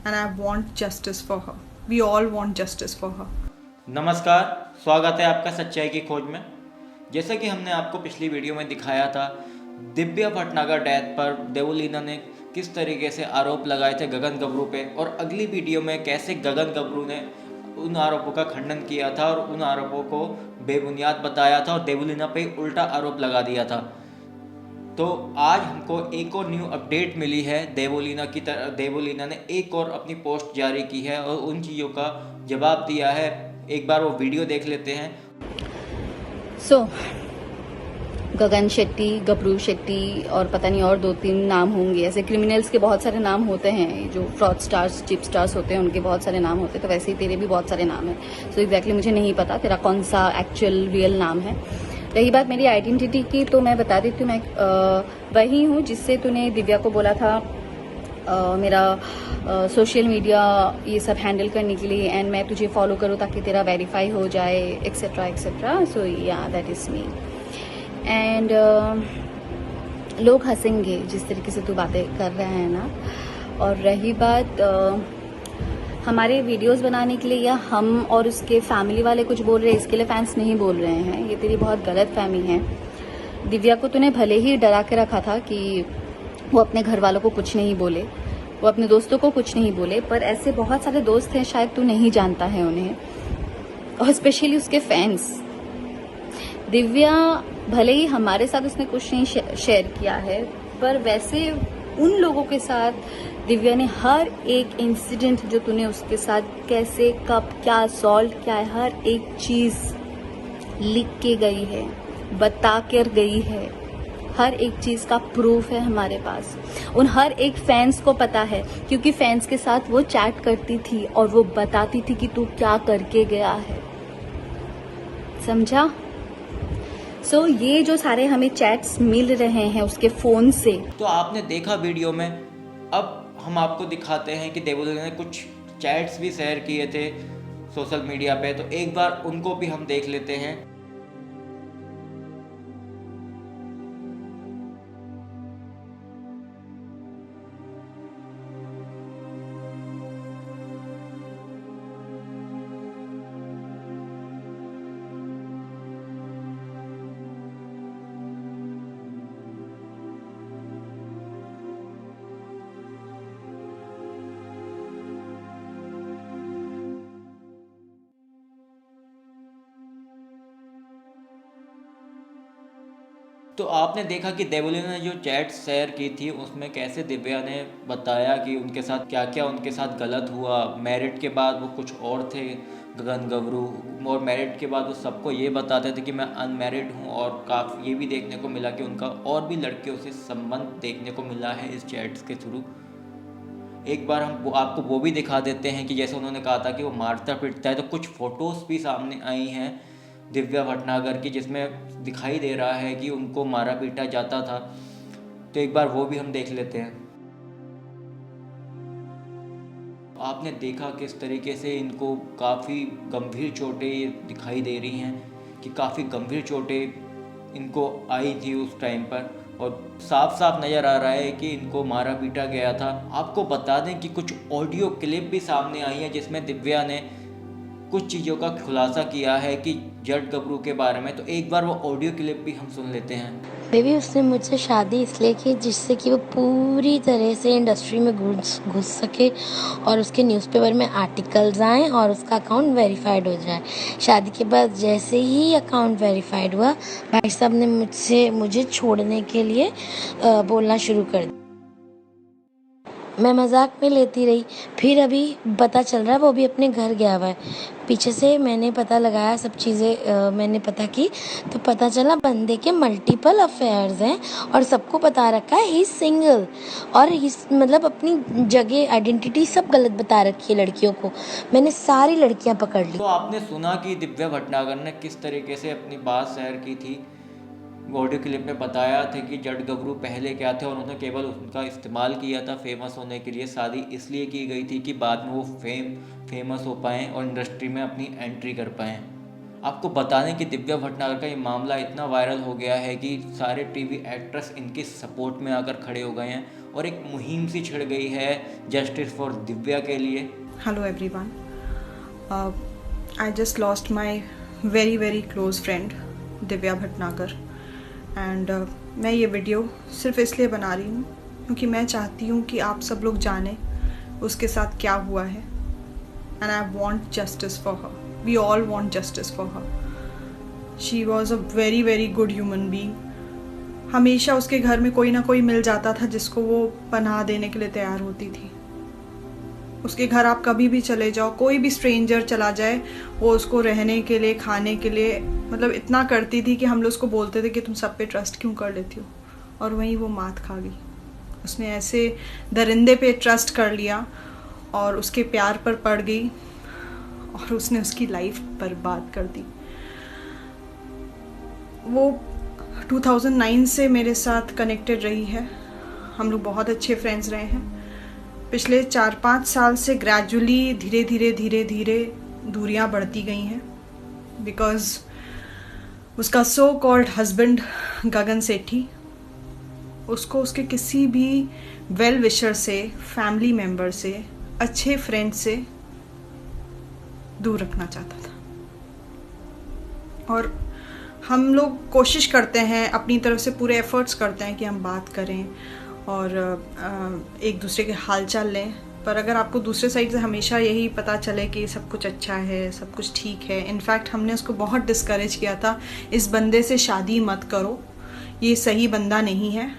and I want justice for her. We all want justice for her. नमस्कार, स्वागत है आपका सच्चाई की खोज में। जैसा कि हमने आपको पिछली वीडियो में दिखाया था, दिव्या भटनागर डेथ पर देवोलीना ने किस तरीके से आरोप लगाए थे गगन गबरू पे, और अगली वीडियो में कैसे गगन गबरू ने उन आरोपों का खंडन किया था और उन आरोपों को बेबुनियाद बताया था और देवोलीना पे उल्टा आरोप लगा दिया था। तो आज हमको एक और न्यू अपडेट मिली है। देवोलीना ने एक और अपनी पोस्ट जारी की है और उन चीज़ों का जवाब दिया है। एक बार वो वीडियो देख लेते हैं। गगन शेट्टी, गबरू शेट्टी और पता नहीं और 2-3 नाम होंगे। ऐसे क्रिमिनल्स के बहुत सारे नाम होते हैं, जो फ्रॉड स्टार्स, चिप स्टार्स होते हैं, उनके बहुत सारे नाम होते हैं। तो वैसे ही तेरे भी बहुत सारे नाम हैं। सो एग्जैक्टली मुझे नहीं पता तेरा कौन सा एक्चुअल रियल नाम है। रही बात मेरी आइडेंटिटी की, तो मैं बता देती हूँ, मैं वही हूँ जिससे तूने दिव्या को बोला था मेरा सोशल मीडिया ये सब हैंडल करने के लिए, एंड मैं तुझे फॉलो करूँ ताकि तेरा वेरीफाई हो जाए, एक्सेट्रा एक्सेट्रा। सो या दैट इज़ मी। एंड लोग हंसेंगे जिस तरीके से तू बातें कर रहा है ना। और रही बात हमारे वीडियोस बनाने के लिए या हम और उसके फैमिली वाले कुछ बोल रहे हैं, इसके लिए फैंस नहीं बोल रहे हैं। ये तेरी बहुत गलत फहमी है। दिव्या को तूने भले ही डरा के रखा था कि वो अपने घर वालों को कुछ नहीं बोले, वो अपने दोस्तों को कुछ नहीं बोले, पर ऐसे बहुत सारे दोस्त हैं, शायद तू नहीं जानता है उन्हें, और स्पेशली उसके फैंस। दिव्या भले ही हमारे साथ उसने कुछ नहीं शेयर किया है, पर वैसे उन लोगों के साथ दिव्या ने हर एक इंसिडेंट जो तूने उसके साथ कैसे, कब, क्या सॉल्व किया है, हर एक चीज लिख के गई है, बता कर गई है। हर एक चीज का प्रूफ है हमारे पास। उन हर एक फैंस को पता है, क्योंकि फैंस के साथ वो चैट करती थी और वो बताती थी कि तू क्या करके गया है। समझा? सो ये जो सारे हमें चैट्स मिल रहे हैं उसके फोन से, तो आपने देखा वीडियो में। अब हम आपको दिखाते हैं कि देवोलीना ने कुछ चैट्स भी शेयर किए थे सोशल मीडिया पे, तो एक बार उनको भी हम देख लेते हैं। तो आपने देखा कि देवोलीना ने जो चैट शेयर की थी उसमें कैसे दिव्या ने बताया कि उनके साथ क्या क्या उनके साथ गलत हुआ। मैरिड के बाद वो कुछ और थे गगन गबरू, और मैरिड के बाद वो सबको ये बताते थे कि मैं अनमैरिड हूँ। और काफ़ी ये भी देखने को मिला कि उनका और भी लड़कियों से संबंध देखने को मिला है इस चैट्स के थ्रू। एक बार हम आपको वो भी दिखा देते हैं कि जैसे उन्होंने कहा था कि वो मारता पीटता है, तो कुछ फ़ोटोज़ भी सामने आई हैं दिव्या भटनागर की, जिसमें दिखाई दे रहा है कि उनको मारा पीटा जाता था। तो एक बार वो भी हम देख लेते हैं। आपने देखा किस तरीके से इनको काफ़ी गंभीर चोटें दिखाई दे रही हैं, कि काफ़ी गंभीर चोटें इनको आई थी उस टाइम पर, और साफ साफ नज़र आ रहा है कि इनको मारा पीटा गया था। आपको बता दें कि कुछ ऑडियो क्लिप भी सामने आई हैं जिसमें दिव्या ने कुछ चीज़ों का खुलासा किया है कि जट गबरू के बारे में। तो एक बार वो ऑडियो क्लिप भी हम सुन लेते हैं। बेबी, उसने मुझसे शादी इसलिए की जिससे कि वो पूरी तरह से इंडस्ट्री में घुस सके और उसके न्यूज़पेपर में आर्टिकल्स आएँ और उसका अकाउंट वेरीफाइड हो जाए। शादी के बाद जैसे ही अकाउंट वेरीफाइड हुआ, भाई साहब ने मुझे छोड़ने के लिए बोलना शुरू कर दिया। मैं मजाक में लेती रही, फिर अभी पता चल रहा है वो भी अपने घर गया हुआ है। पीछे से मैंने पता लगाया, सब चीज़ें मैंने पता की, तो पता चला बंदे के मल्टीपल अफेयर्स हैं और सबको बता रखा है ही इज सिंगल, और मतलब अपनी जगह, आइडेंटिटी सब गलत बता रखी है लड़कियों को। मैंने सारी लड़कियां पकड़ ली। तो आपने सुना कि दिव्या भटनागर ने किस तरीके से अपनी बात शेयर की थी। ऑडियो क्लिप में बताया था कि जट गबरू पहले क्या थे और उन्होंने केवल उनका इस्तेमाल किया था फेमस होने के लिए। शादी इसलिए की गई थी कि बाद में वो फेमस हो पाएँ और इंडस्ट्री में अपनी एंट्री कर पाएँ। आपको बता दें कि दिव्या भटनागर का ये मामला इतना वायरल हो गया है कि सारे टीवी एक्ट्रेस इनके सपोर्ट में आकर खड़े हो गए हैं और एक मुहिम सी छिड़ गई है जस्टिस फॉर दिव्या के लिए। Hello everyone. I just lost my very close friend Divya Bhatnagar and मैं ये वीडियो सिर्फ इसलिए बना रही हूँ क्योंकि मैं चाहती हूँ कि आप सब लोग जानें उसके साथ क्या हुआ है and I want justice for her. We all want justice for her. She was a very good human being. हमेशा उसके घर में कोई ना कोई मिल जाता था जिसको वो पनाह देने के लिए तैयार होती थी. उसके घर आप कभी भी चले जाओ, कोई भी स्ट्रेंजर चला जाए, वो उसको रहने के लिए, खाने के लिए, मतलब इतना करती थी कि हम लोग उसको बोलते थे कि तुम सब पे ट्रस्ट क्यों कर लेती हो. और वहीं वो मात खा गई. उसने ऐसे दरिंदे पे ट्रस्ट कर लिया और उसके प्यार पर पड़ गई और उसने उसकी लाइफ बर्बाद कर दी. वो 2009 से मेरे साथ कनेक्टेड रही है. हम लोग बहुत अच्छे फ्रेंड्स रहे हैं. पिछले 4-5 साल से ग्रेजुअली धीरे दूरियां बढ़ती गई हैं बिकॉज उसका सो कॉल्ड हस्बैंड गगन सेठी उसको उसके किसी भी वेल विशर से, फैमिली मेम्बर से, अच्छे फ्रेंड से दूर रखना चाहता था. और हम लोग कोशिश करते हैं, अपनी तरफ से पूरे एफर्ट्स करते हैं कि हम बात करें और एक दूसरे के हाल चाल लें. पर अगर आपको दूसरे साइड से हमेशा यही पता चले कि सब कुछ अच्छा है, सब कुछ ठीक है. इनफैक्ट हमने उसको बहुत डिस्करेज किया था, इस बंदे से शादी मत करो, ये सही बंदा नहीं है.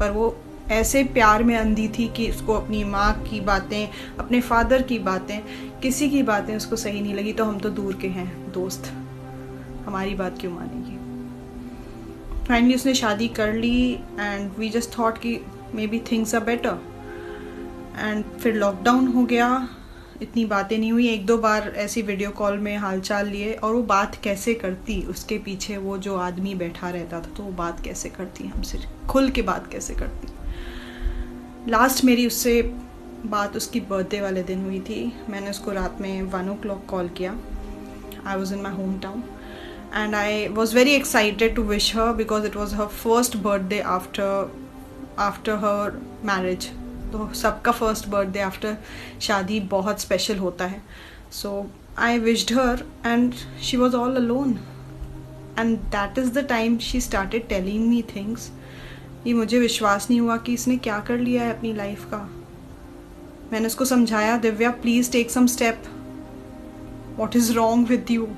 पर वो ऐसे प्यार में अंधी थी कि उसको अपनी माँ की बातें, अपने फादर की बातें, किसी की बातें उसको सही नहीं लगी. तो हम तो दूर के हैं दोस्त, हमारी बात क्यों मानेगी. फाइनली उसने शादी कर ली एंड वी जस्ट थॉट कि maybe things are better. And फिर लॉकडाउन हो गया, इतनी बातें नहीं हुई. 1-2 बार ऐसी वीडियो कॉल में हालचाल लिए. और वो बात कैसे करती, उसके पीछे वो जो आदमी बैठा रहता था, तो वो बात कैसे करती, हमसे खुल के बात कैसे करती. लास्ट मेरी उससे बात उसकी बर्थडे वाले दिन हुई थी. मैंने उसको रात में 1 o'clock कॉल किया. I was in my home town and I was very excited to wish her because it was her first birthday after her marriage. तो सबका फर्स्ट बर्थडे आफ्टर शादी बहुत स्पेशल होता है. So I wished her and she was all alone and that is the time she started telling me things. ये मुझे विश्वास नहीं हुआ कि इसने क्या कर लिया है अपनी लाइफ का. मैंने उसको समझाया, Divya please take some step, what is wrong with you.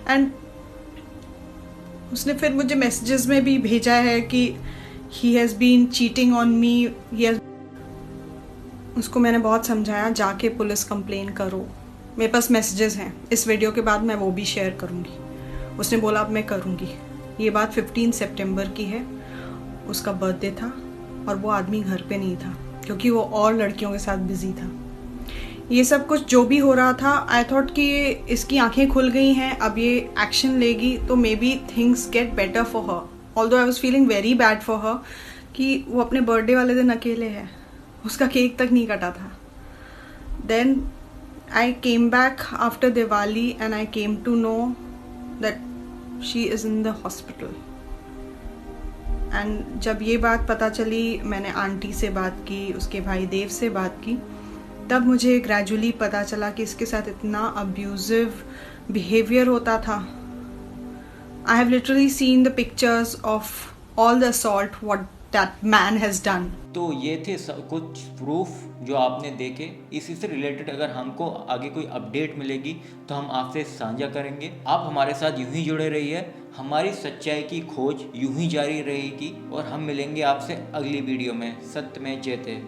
And उसने फिर मुझे मैसेजेस में भी भेजा है कि he has been cheating on me. उसको मैंने बहुत समझाया, जाके पुलिस कंप्लेन करो. मेरे पास मैसेजेस हैं, इस वीडियो के बाद मैं वो भी शेयर करूँगी. उसने बोला अब मैं करूँगी. ये बात 15 सितंबर की है. उसका बर्थडे था और वो आदमी घर पे नहीं था क्योंकि वो और लड़कियों के साथ बिजी था. ये सब कुछ जो भी हो रहा था, आई थॉट कि इसकी आंखें खुल गई हैं, अब ये एक्शन लेगी तो may be things get better for her. Although I was feeling very bad for her कि वो अपने बर्थडे वाले दिन अकेले है, उसका केक तक नहीं कटा था. Then I came back after Diwali and I came to know that she is in the hospital. And जब ये बात पता चली, मैंने आंटी से बात की, उसके भाई देव से बात की, तब मुझे ग्रेजुअली पता चला कि इसके साथ इतना अब्यूजिव बिहेवियर होता था. I have literally seen the pictures of all the assault what that man has done. तो ये थे कुछ प्रूफ जो आपने देखे. इसी से रिलेटेड अगर हमको आगे कोई अपडेट मिलेगी तो हम आपसे साझा करेंगे. आप हमारे साथ यूं ही जुड़े रहिए. हमारी सच्चाई की खोज यूं ही जारी रहेगी और हम मिलेंगे आपसे अगली वीडियो में. सत्य में जयते.